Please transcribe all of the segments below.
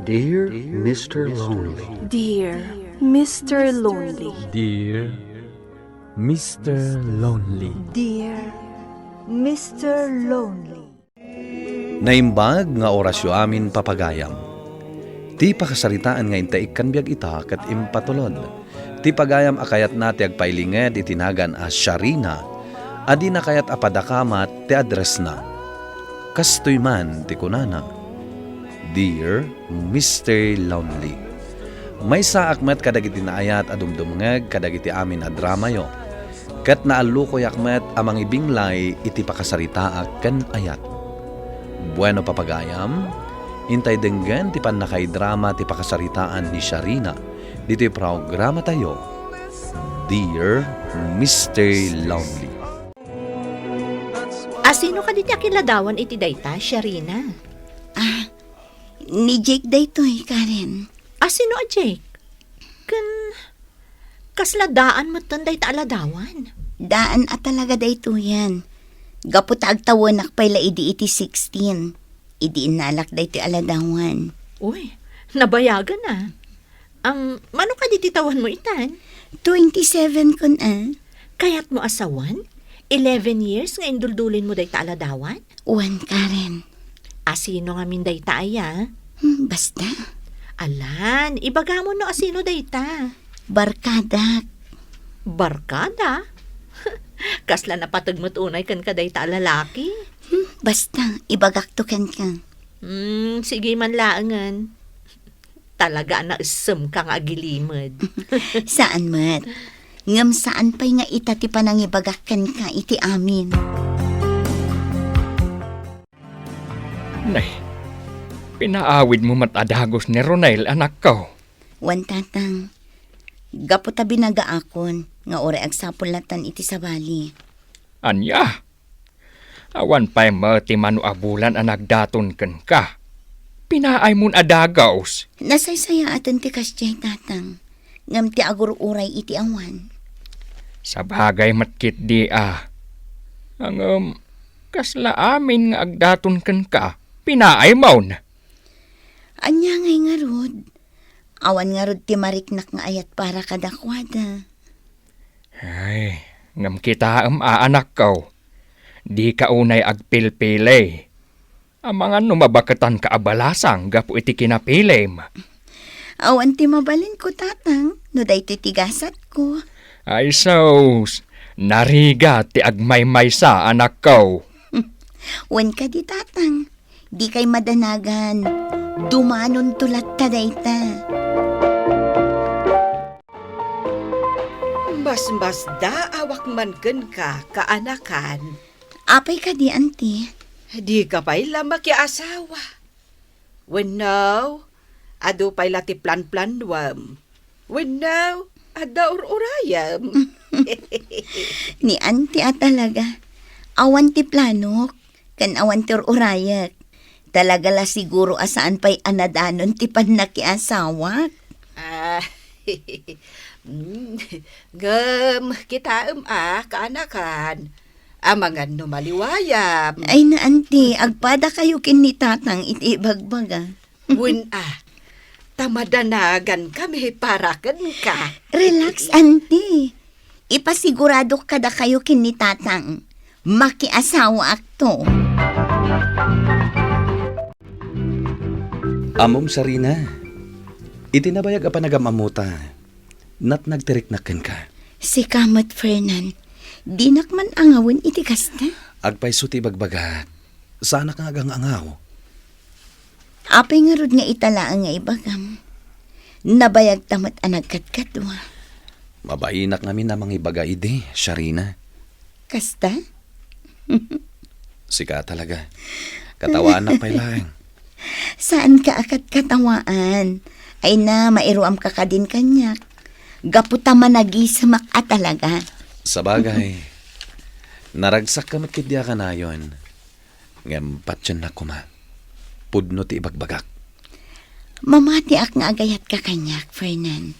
Dear Mr. Lonely. Dear Mr. Lonely. Dear Mr. Lonely. Dear Mr. Lonely. Naimbag nga orasyo amin papagayam. Ti pakasaritaan nga intaik biyag ita kat impatulod. Ti pagayam akayat nati agpailinged itinagan as Sharina. Adi na kayat apadakamat ti address na. Kastoy man ti kunana. Dear Mr. Lonely. May saakmet kadagiti naayat adumdumngeg kadagiti amin a drama yo. Kat naalukoy akmet amang ibinglay iti pakasaritaak ken ayat. Bueno papagayam, intay denggen ti panakay drama ti pakasaritaan ni Sharina. Dito programa tayo, Dear Mr. Lonely. Asino ka diti akiladawan iti dayta, Sharina? Ni Jake daytoy, Karen. Asino a Jake? Kasladaan mo tan dayta aladawan. Daan at talaga daytoyan. Gapot agtawon nakpayla idi iti 16. Idi inalak daytoy aladawan. Uy, nabayagan na. Mano ka diti tawan mo itan? 27 kun Kayat mo asawan? 11 years nga induldulin mo dayta aladawan? Uwan, Karen. Asino nga min dayta aya? Basta. Alan, ibaga mo no asino dayta. Barkada. Barkada? Kasla napatagmat unay kan ka dayta lalaki? Basta, ibagaktukan ka. Sige man laangan. Talaga na isem ka nga agilimod. Saan mat? Ngam saan pa'y nga ita ti panangibagakan ka iti amin. Nay, pinaawid mo matadagos ni Ronel, anak ko. Wan tatang. Gapot ta binagaakon nga ore agsapulatan iti sabali. Anya? Awan pa'y mo ti manu abulan anak daton ken ka. Pinaay mon adagaos. Nasaysaya aton ti kasyay tatang. Ngam ti agur uray iti awan. Sa bagay matkit di Ang kasla amin nga agdaton ken ka. Pinaay maun. Anya ngay nga rod. Awan nga rod ti mariknak nga ayat para kadakwada. Ay, ngam kita anak ko. Di ka unay agpilpilay. Amangan numabakatan ka abalasang gapu iti kinapilim. Awan ti mabalin ko tatang. No day titigasat ko. Ay sos, nariga ti agmaymay sa anak ko. Wan ka di tatang. Di kay madanagan. Dumanon tulat ta dayta. Bas-basda awak man ken ka kaanakan. Apay ka di, auntie. Di ka pa'y lamaki asawa. When now, ado pa'y lati plan-planwam. When now, ada urayam. Ni auntie talaga. Awan ti planok. Kan awan ti urayak. Talaga la siguro asaan pa'y anadanon ti panakiasawak. Gam, kita kaanakan. Amangan no maliwayam. Ay na auntie, agpada kayo kini tatang iti bagbaga. When tamadanagan kami para ken ka. Relax auntie. Ipasigurado kada kayo kini tatang. Makiasawa akto. Amom Sharina. Itinabayag a panagamamuta. Nat nagtiriknaken ka. Si Kamat Fernan. Dinak man angawin iti kasta. Agpay suti bagbaga. Sana ka agang angaw. Apay nga rod nga italaan nga ibagam. Nabayag tamat anagkatkatwa. Mabainak namin namang ibaga ide, Sharina. Kasta? Sika talaga. Katawaan na pa'y lang. Saan ka akat katawaan? Ay na, mairuam ka ka din kanyak. Gaputa managisamak at talaga. Sa bagay, naragsak ka matkidya ka na yun. Ngampat yun na kuma. Pudno ti ibagbagak. Mamati ak nga agayat ka kanyak, Fernan.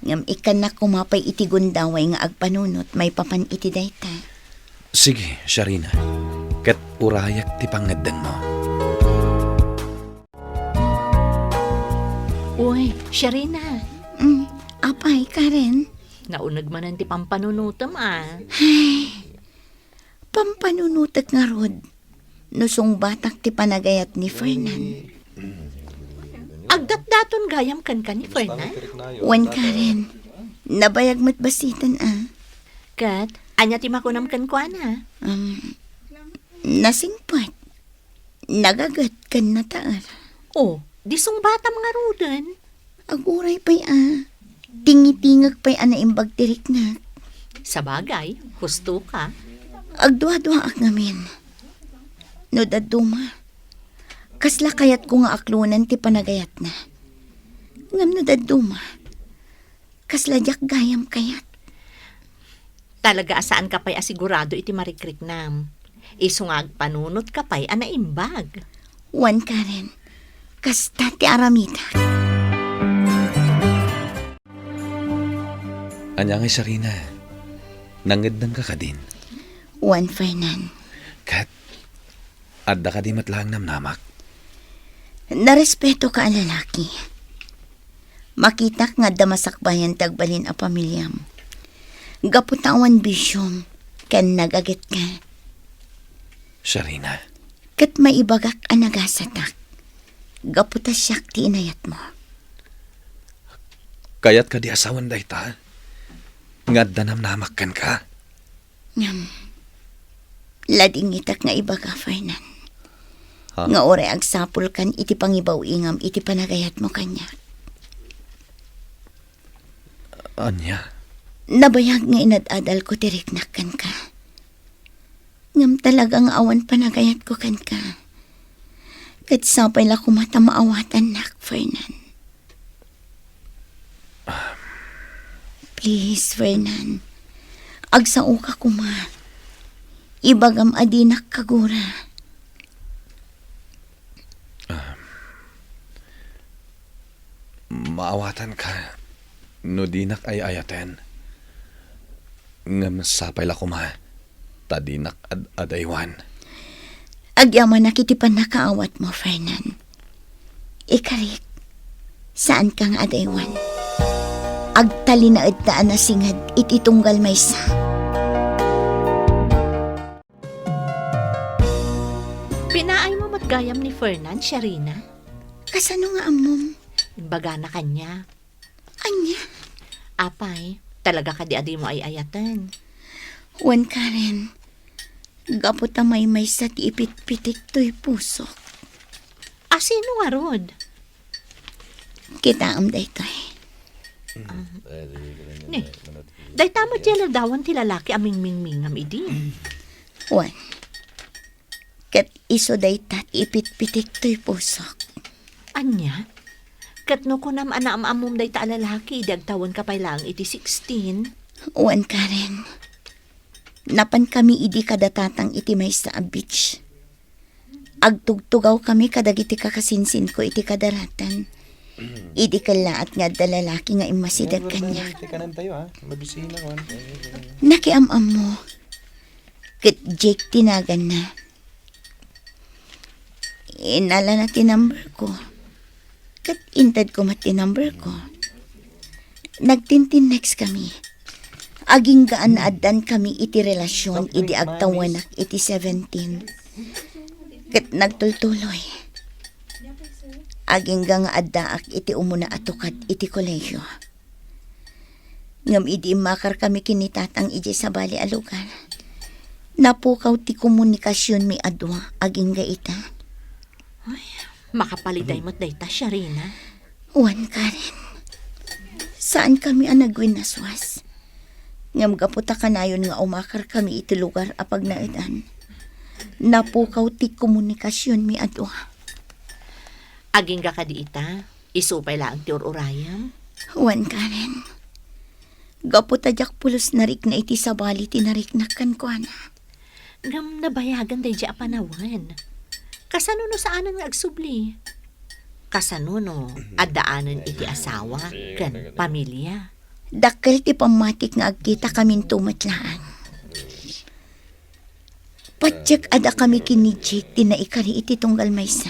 Ngam ikan na kumapay iti gundaway nga agpanunot may papan iti dayta. Sige, Sharina. Kat urayak ti pangadan mo. Uy, Sharina. Apay, Karen. Naunag man ti pampanunutom Pampanunutak nga rod. Nusong batak ti panagayat ni Fernan. Agdat-daton gayam kan ni Fernan. Wan, Karen. Nabayag matbasitan Kat, anya ti makunam kan kuana. Nasingpat. Nagagat kan nataar. Oh, disong bata mga rudan. Aguray pa'y tingitingag pa'y na imbag tirik na. Sa bagay, husto ka. Agdwa-dwa ak ngamin. No daduma. Kasla kayat ko nga aklunan ti panagayat na. Ngam no daduma. Kasla jak gayam kayat. Talaga asaan ka pa'y asigurado iti marikrik nam. Isungag panunot ka pa'y anaimbag. Wan, Karen. Kasta ti aramita. Anya nga Sharina, nangedang ka din. Wan, Fernan. Kat, adda ka di matlang namnamak. Narespeto ka ang lalaki. Makitak nga damasakbayan tagbalin a pamilyam. Gaputawan bisyom, ken nagagit ka. Sharina, Kat maibagak ang nagasatak. Gaputa siyak ti inayat mo. kayat ka di asawan da ita. Ngadda namnamak kan ka. Ngam. Lading itak nga iba ka, Fernan. Ha? Nga ore agsapul kan iti pangibaw ingam iti panagayat mo kanya. Anya, Nabayag nga inadadal ko tiriknak kan ka. Ngam talagang awan panagayat ko kan ka. Kat sapay la kumata maawatan nak, Fernan. Please, Fernan. Agsao ka kuma. Ibagam adinak kagura. maawatan ka. No dinak ay ayaten. Ngam sapay la kuma. Tadinak adaywan. Agyaman nakitipan na kaawat mo, Fernan. Ikarik, saan kang adaywan? Agtali na agdaan na singad ititunggal may sa. Pinaay mo matgayam ni Fernan, Sharina. Kasano nga amom? Imbaga na kanya. Anya? Apay, talaga ka di adi mo ay ayatan. Wan, Karen. Gaputa may sa tiipit-pitik to'y puso. Asino nga rod? Kita am daytoy. Ni, day tamo tiyala dawan ti lalaki aming mingmingam idi. Wan. Kat iso dayta tiipit-pitik to'y puso. Anya? Katno ko nam anaam-amom day ta lalaki, dagtawan ka pa lang iti 16. Wan, Karen. Napan kami idi kadatatang iti may sa beach. Agtugtugaw kami kadagiti kakasinsin ko iti kadaratan. Idi kalaat nga dalalaki nga imasidag kanya. Nakiamam mo. Kat Jake tinagan na. Inala na tinumber ko. Kat intad ko matinumber ko. Nagtintin next kami. Aging gaan adan kami iti relasyon iti agtawanak iti 17. Kat nagtultuloy. Aging nga addaak iti umuna atukat iti kolehiyo. Ngam iti makar kami kinitatang iti sa bali a lugar. Napukaw ti komunikasyon mi adwa aging gaita. Makapaliday mo't day ta, Sharina. Wan, Karen. Saan kami ang nagwinaswas? Ngam gaputa kanayon nga umakar kami iti lugar apag naidan. Napukaw ti komunikasyon mi adwa. Aging ka di ita, isupay lang ti urayam. Wan, Karen. Gaputa jak pulos narik na iti sabali tinarik na kankwana. Ngam nabayagan day di apanawan. Kasanuno saanan nga agsubli. Kasanuno addaanan iti asawa ken pamilya. Dakkel ti pamatik nga agkita kamin tumatlaan. Patyak ada kami kinijik ti naikari iti tunggal maysa.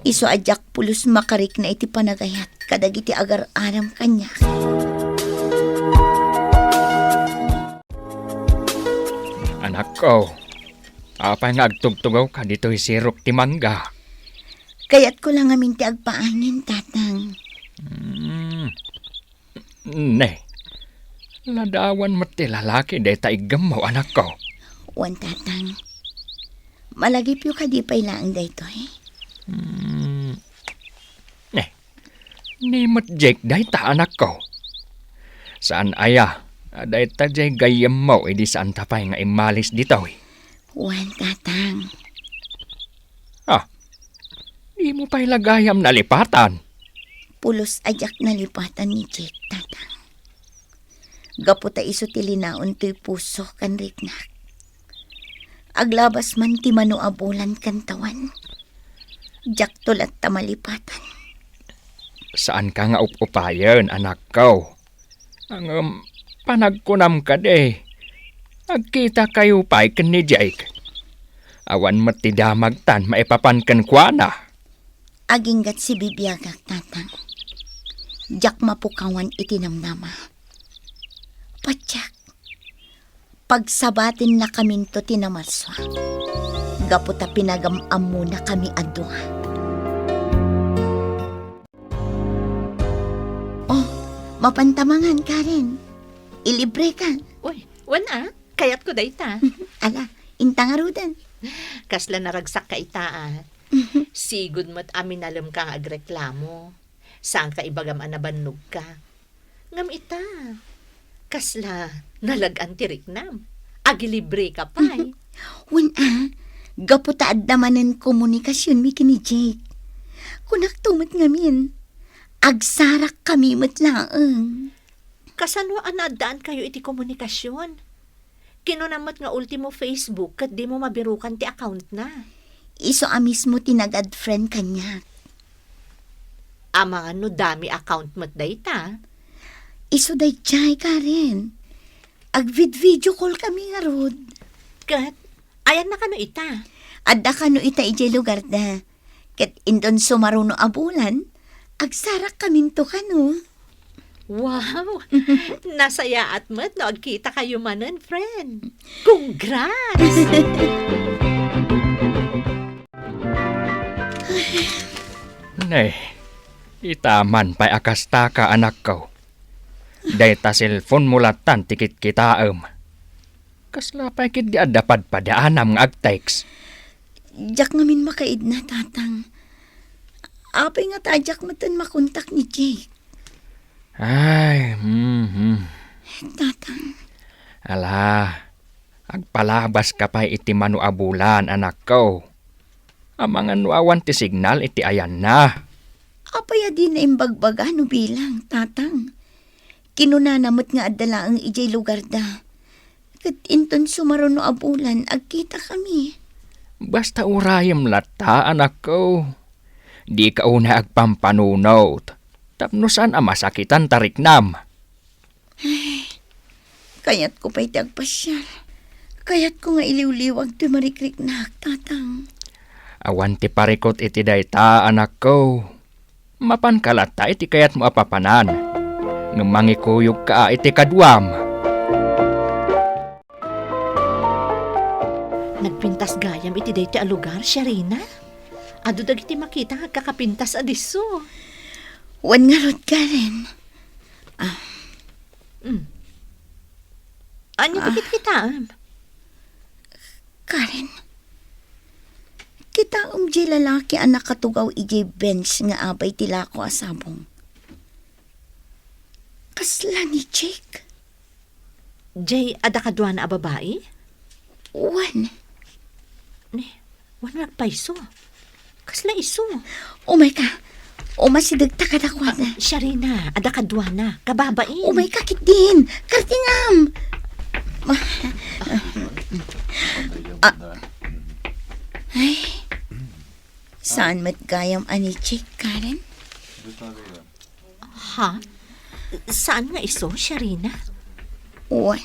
Iso ajak pulos makarik na iti panagayat kadag iti agar-aram kanya. Anak ko, apay nga agtugtugaw ka dito sirop ti mangga. Kayat ko lang amin ti agpaangin, tatang. Ne, ladawan mo ti lalaki day taigam mo, anak ko. Wan, tatang. Malagip yung kadipay lang dayto Ne, ni mat Jake day ta, anak ko. Saan aya? Day ta jay gayam mo, edi saan tapay nga imalis dito Wan, tatang. Di mo pa'y lagayam na lipatan. Pulos ajak na lipatan ni Jake, tatang. Gaputa iso tilinaon to'y puso kan riknak. Aglabas man ti manuabulan kan tawan. Jak tulat ta malipatan. Saan ka nga upayan, anak ko? Ang panagkunam ka de. Agkita kayo pa'y kan ni Jake. Awan matidamag tan maipapan kan kwa na. Aginggat si bibiyagak, tatang. Jak mapukawan itinamnama. Patyak. Pagsabatin na kaminto tinamalswa. Gaputa pinagam-am muna kami adwa. Oh, mapantamangan ka rin. Ilibre ka. Uy, wana, kayat ko dayta. Ala, intang arudan. Kasla naragsak ka itaan. Sigud mo't amin alam ka nga agreklamo. Saan ka ibagam anabannog ka? Ngam ita. Kasla, nalagan tiriknam. Agilibre ka pa'y. Wana, gaputa adamanan komunikasyon mi kini Jake. Kunak tumat ngamin. Agsarak kami matlaang. Kasano anadaan kayo iti komunikasyon? Kinunamat nga ultimo Facebook kat di mo mabirukan ti account na. Iso mismo tinagad friend kanya. Amang ano dami account mo't dayta. Iso day chay ka rin. Agvid-video call kami nga rod. Kat, ayan na kano ita. Adda ka no ita ijay lugar da. Kat indon sumaruno abulan, agsarak kaminto ka no. Wow! Nasaya at mo't no agkita kayo manan, friend. Congrats! Ne, itaman pa'y akasta ka, anak ko. Day ta cellphone mulatan tikit kitaam. Kasla pa'y kit di adapad padaanam nga agtext. Jak ngamin makaid na, tatang. Apay nga tajak matan makontak ni Jake. Ay, Tatang, Ala, agpalabas ka pa'y iti manuabulan, anak ko. Amang anuawan ti signal iti ayan na. apay din na imbagbaga no bilang, tatang. Kinunanamot nga adala ang ijay lugar da. Kat inton sumaruno abulan, agkita kami. Basta urayam lata, anak ko. Di ka una agpampanunot. Tapno saan ang masakitan tariknam. Kayat ko pa'y tagpasyal. Kayat ko nga iliw-liwag ti marikrik na, tatang. Awan ti parikot iti dayta, anak ko. Mapan kalata iti kayat mo apapanan. Ngumangikuyog ka iti kadwam. Nagpintas gayam iti dayti a lugar, Sharina. Ado dagiti makita nga kakapintas adiso. Wan nga rod ka rin. Anya bakit kita? Karen, kita di lalaki ang nakatugaw ijay bench nga abay tila ko asabong. Kasla ni Jake. Jay, ada kadwa na a babae? Wan. Wan nagpaiso. Kasla iso. Umay ka. Umasidag takadakwa na. Sharina, ada kadwa na. Kababain. Umay kakit din. Kartingam. Ay. Saan matgayam ani Jake, Karen? Ha? Saan nga iso, Sharina? Wan.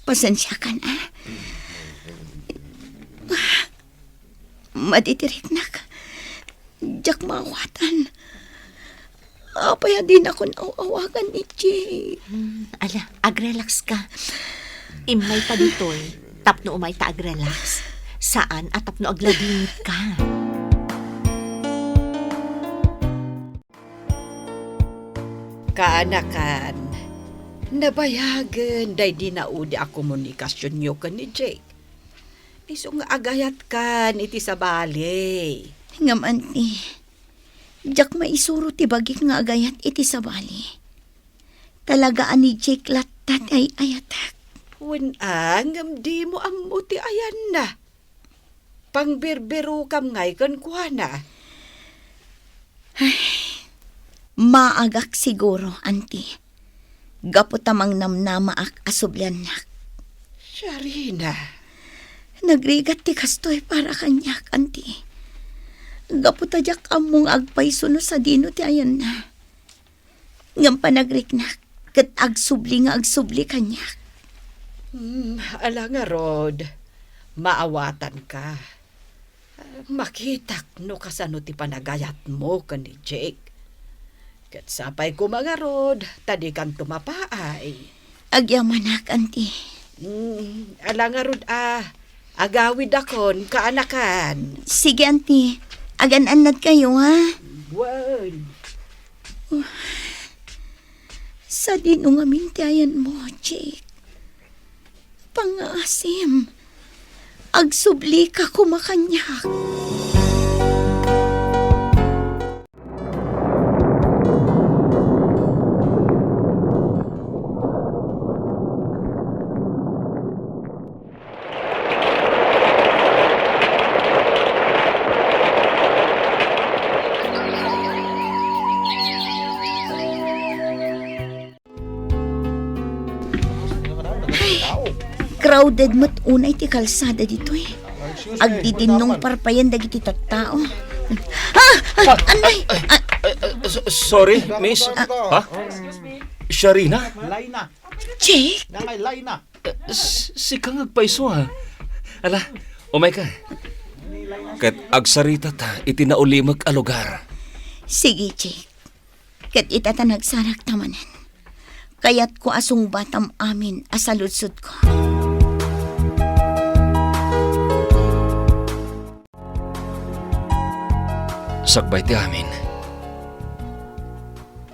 Pasensya ka na. Maditirik na ka. Diyak mawatan. Apaya din ako nauawagan ni Jake. Ala, agrelax ka. Imay pa ditoy. Tapno umay ta agrelax. Saan at tapno agladinit ka? Kaanakan, nabayagan day di naudi a komunikasyon nyo ka ni Jake. Iso nga agayat kan iti sa bali. Ngam, anti. Diyak maisuro ti bagik nga agayat iti sa bali. Talagaan ni Jake latat ay ayatak. Ngam di mo amuti ayan na. Pangbirbiro kam ngay kan kuana. Maagak siguro, anti. Gapo tamang namnamaak asublyan niyak. Sharina, Nagrigat ti kastoy para kanyak, anti. Gapo tadyak among agpaysuno sa dino ti ayan na. Ngam panagriknak, kat agsubli nga agsubli kanyak. Ala nga Rod, maawatan ka. Makitak no kasano ti panagayat mo ka ni Jake. Kat sapay ko mga Rod, tadi kang tumapaay. Agyamanak, anti. Ala nga Rod agawid akon, kaanakan. Sige, anti. Agan-anad kayo, ha? Well, Sa dinungamin ti ayan mo, Jake. Pangasim. Agsubli ka kumakanyak. Crowded mat unay ti kalsada dito eh. Agdidinong parpayan dagiti tattao. Anay! Sorry, miss. Ha? Sharina? Jake? Si kang agpaiso ha. Ala, umay ka. Kat agsarita ta, itinaulimag a lugar. Sige, Jake. Kat itata nagsarak tamanan. Kaya't ko asong batam amin asaludsod ko. Sakbay ti amin.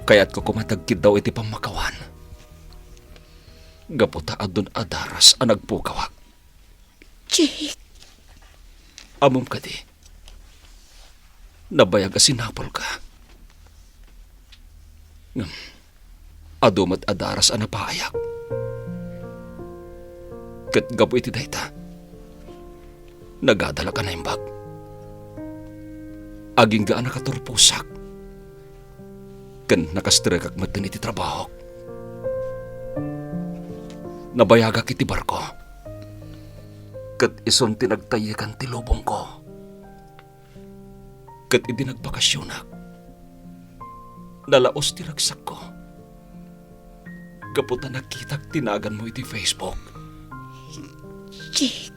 Kaya't ko kumatagkid daw iti pamakawan. Gaputa adun adaras ang nagpukawak. Jake, Amom ka di. Nabayag asinapol ka. Adumat adaras ang napaayak. Kat gapu iti dayta. Nagadala ka na imbag. Aging gaan nakaturpusak. Kan nakastrek matin iti trabaho. Nabayagak iti barko. Kat ison tinagtayakan ti lubong ko. Kat iti nagbakasyonak. Nalaos ti ragsak ko. Kaputa nakitak tinagan mo iti Facebook. Jake.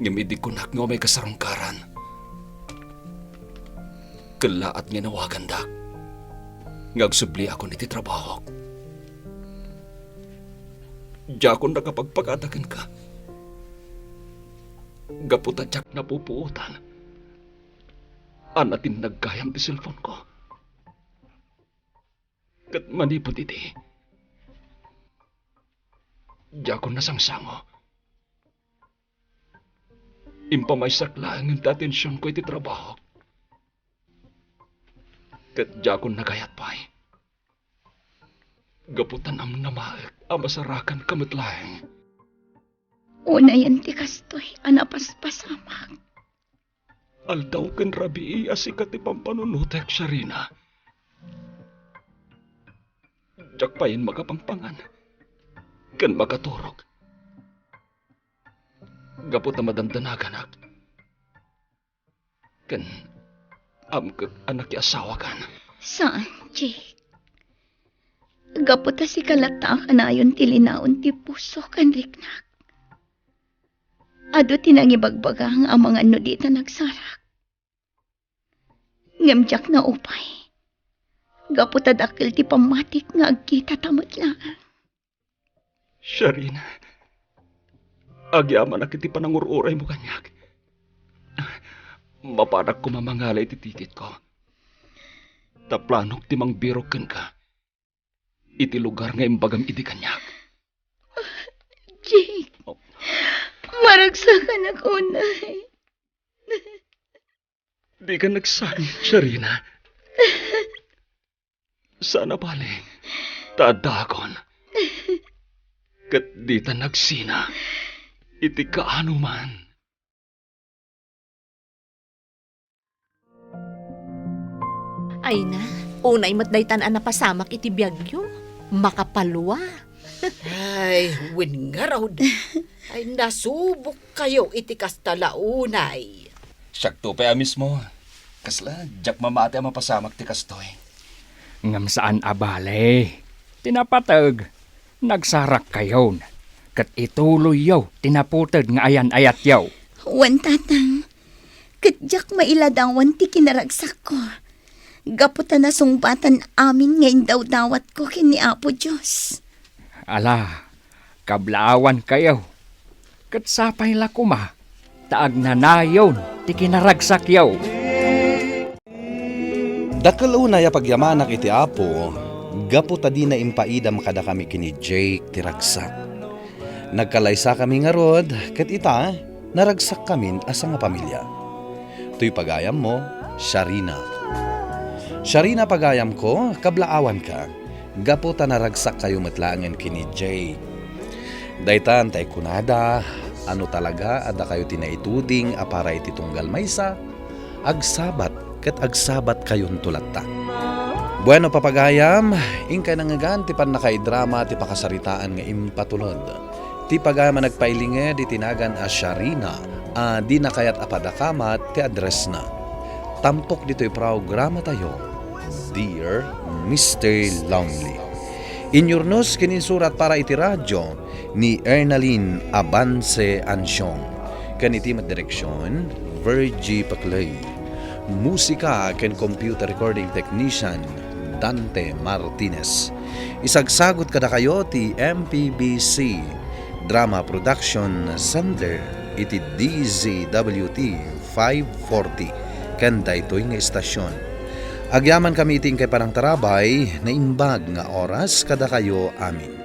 Ngimidi ko nak nga may kasarungkaran. Kalaat nga nawagan dak. Ngagsubli ako niti trabaho. Diya ko nakapagpagatakin ka. Gaputa tiyak napupuutan. Anatin nagkayam ti cellphone ko. Kat manipod iti. Diya ko nasangsango. Impamaysak lang ang atensyon ko iti trabaho. Kat diya ko nagayat pa'y. Gaputan am namaak ang masarakan kamatlaeng. Una yan ti kastoy, anapaspasamak. Aldaw ken rabii asikat ipang panunutek, Sharina. Diyak payin makapangpangan. Ken makaturok. Gapot na madandanagan ak. Ken amkag anak asawa kan. Saan, Jake? Gaputa si kalata ka na ayon tilinaon ti puso kan riknak. Ado tinangibagbagang ang mga nudita nagsarak. Ngamjak na upay. Gaputadakil ti pamatik nga agkita tamot lang. Sharina, agyaman na kiti panangururay mo kanyak. Mapanak ko mamangalay ti titit ko. Taplanok ti mangbirok ka. Iti lugar nga imbagam iti kanyak. Jake, maragsakan ako, nay. Di ka nagsabi, Sharina. Sana bali, tadagon. Kat di ta nagsina, iti kaano man. Ay na, unay matdaytan na pasamak iti biyagyo. Makapalwa. Ay, win nga raw. Ay, nasubok kayo iti kastalaunay. Sakto pa mismo. Kasla, jak mamati ang mapasamak ti kastoy. Ngam saan abale, tinapatag, nagsarak kayon. Kat ituloy yaw, tinaputad nga ayan-ayat yaw. Wan tatang, kadyak mailadawan ti kinaragsak ko. Gaputa na sungbatan amin ngayon daw dawat ko kini Apo Diyos. Ala, kablawan kayo. Kat sapay la kuma, taag na nayon, ti kinaragsak yaw. Dakal unay pagyamanak iti Apo, gaputa di na impaidam kada kami kini Jake ti ragsak. Nagkalaysa kami nga rod, kat ita, naragsak kami asa nga pamilya. Tuy pagayam mo, Sharina. Sharina pagayam ko, kablaawan ka, gaputa naragsak kayo matlangan kini Jake. Daytan tay kunada, ano talaga ada kayo tinaituding apara iti tunggal maysa, agsabat ket agsabat kayon tulatta. Bueno papagayam, ingkay nangagan ti panakaidrama ti pakasaritaan nga impatulod. Ti pagayam nagpailinge di tinagan a Sharina, di na kayat apadakamat ti address na. Tampok dito'y programa tayo, Dear Mr. Lonely. Inyurnos kininsurat para iti radyo ni Ernaline Abance Ansyong. Kanitimat direksyon, Virgie Paclay. Musika ken computer recording technician, Dante Martinez. Isagsagot kada kayo ti MPBC Drama Production Center iti DZWT 540 kanda ito'y nga estasyon. Agyaman kami iting kay parang tarabay na imbag nga oras kada kayo amin.